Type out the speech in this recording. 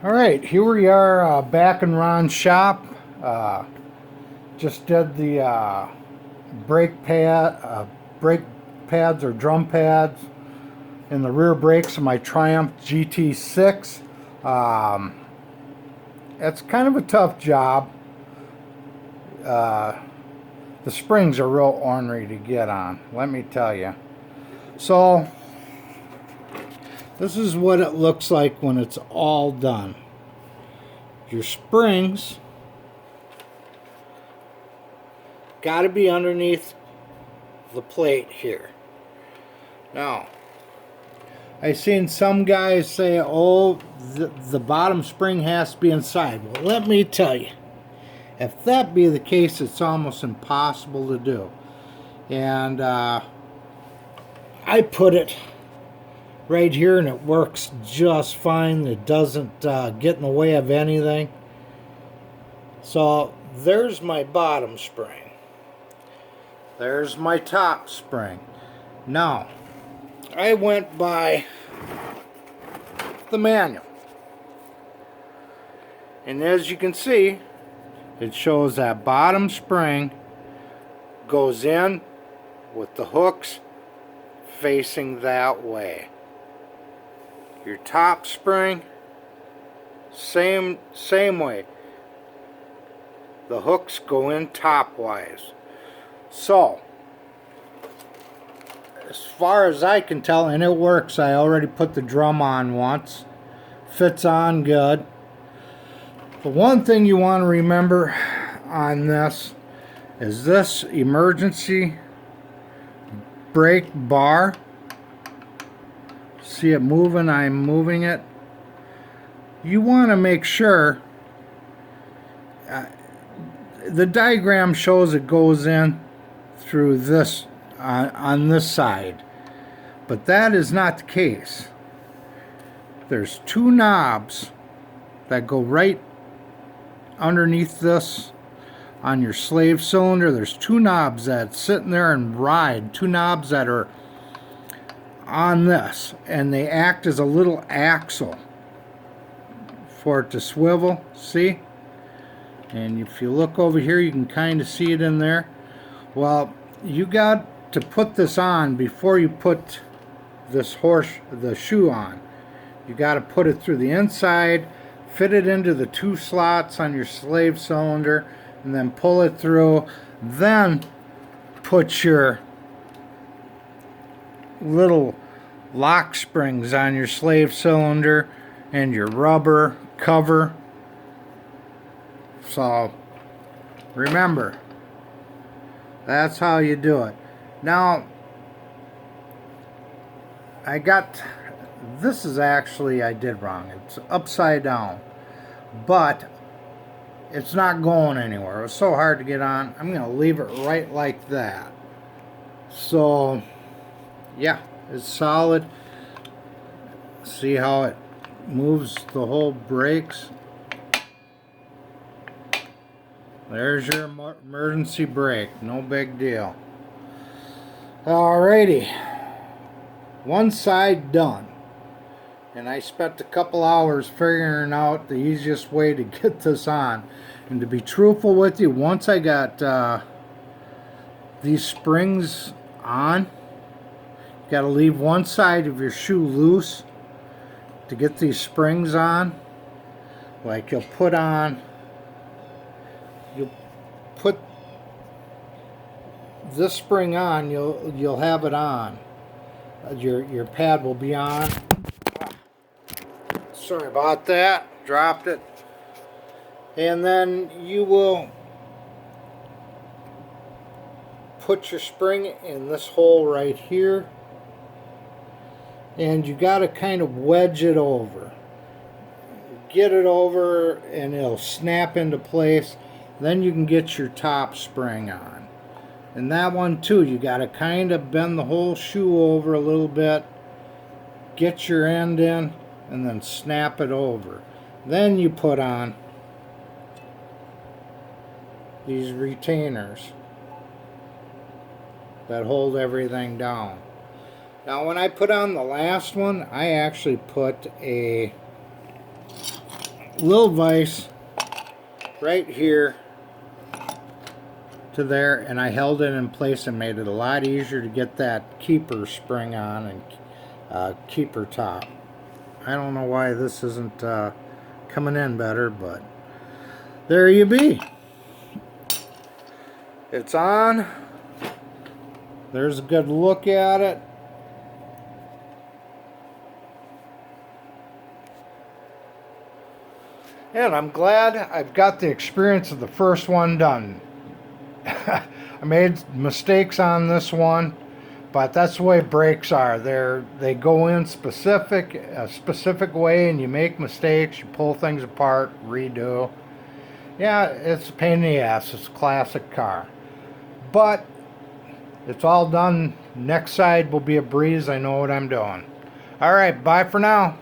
Alright, here we are back in Ron's shop. Uh, just did the brake pads or drum pads in the rear brakes of my Triumph GT6. Um, it's kind of a tough job. Uh, the springs are real ornery to get on, let me tell you. So, this is what it looks like when it's all done. Your springs got to be underneath the plate here. Now, I've seen some guys say, oh, the bottom spring has to be inside. Well, let me tell you, if that be the case, it's almost impossible to do. And I put it right here and it works just fine. It doesn't get in the way of anything. So there's my bottom spring. There's my top spring. Now, I went by the manual. And as you can see, it shows that bottom spring goes in with the hooks facing that way. Your top spring, same way. The hooks go in top-wise. So, as far as I can tell, and it works, I already put the drum on once. Fits on good. The one thing you want to remember on this is this emergency brake bar. See it moving? I'm moving it. You want to make sure the diagram shows it goes in through this on this side, but that is not the case. There's two knobs that go right underneath this on your slave cylinder. There's two knobs that sit in there and ride, two knobs that are on this, and they act as a little axle for it to swivel. See? And if you look over here, you can kind of see it in there. Well, you got to put this on before you put the shoe on. You got to put it through the inside, fit it into the two slots on your slave cylinder, and then pull it through. Then put your little lock springs on your slave cylinder and your rubber cover. So remember, that's how you do it. Now, this is actually, I did wrong. It's upside down, but it's not going anywhere. It was so hard to get on. I'm going to leave it right like that. So, yeah, it's solid. See how it moves the whole brakes? There's your emergency brake. No big deal. Alrighty. One side done. And I spent a couple hours figuring out the easiest way to get this on. And to be truthful with you, once I got these springs on, you got to leave one side of your shoe loose to get these springs on. Like you'll put this spring on, you'll have it on. Your pad will be on. Sorry about that. Dropped it. And then you will put your spring in this hole right here. And you got to kind of wedge it over. Get it over and it'll snap into place. Then you can get your top spring on. And that one too, you got to kind of bend the whole shoe over a little bit. Get your end in and then snap it over. Then you put on these retainers that hold everything down. Now when I put on the last one, I actually put a little vise right here to there, and I held it in place and made it a lot easier to get that keeper spring on and keeper top. I don't know why this isn't coming in better, but there you be. It's on. There's a good look at it. And I'm glad I've got the experience of the first one done. I made mistakes on this one, but that's the way brakes are. They go in a specific way, and you make mistakes, you pull things apart, redo. Yeah, it's a pain in the ass. It's a classic car. But it's all done. Next side will be a breeze. I know what I'm doing. All right, bye for now.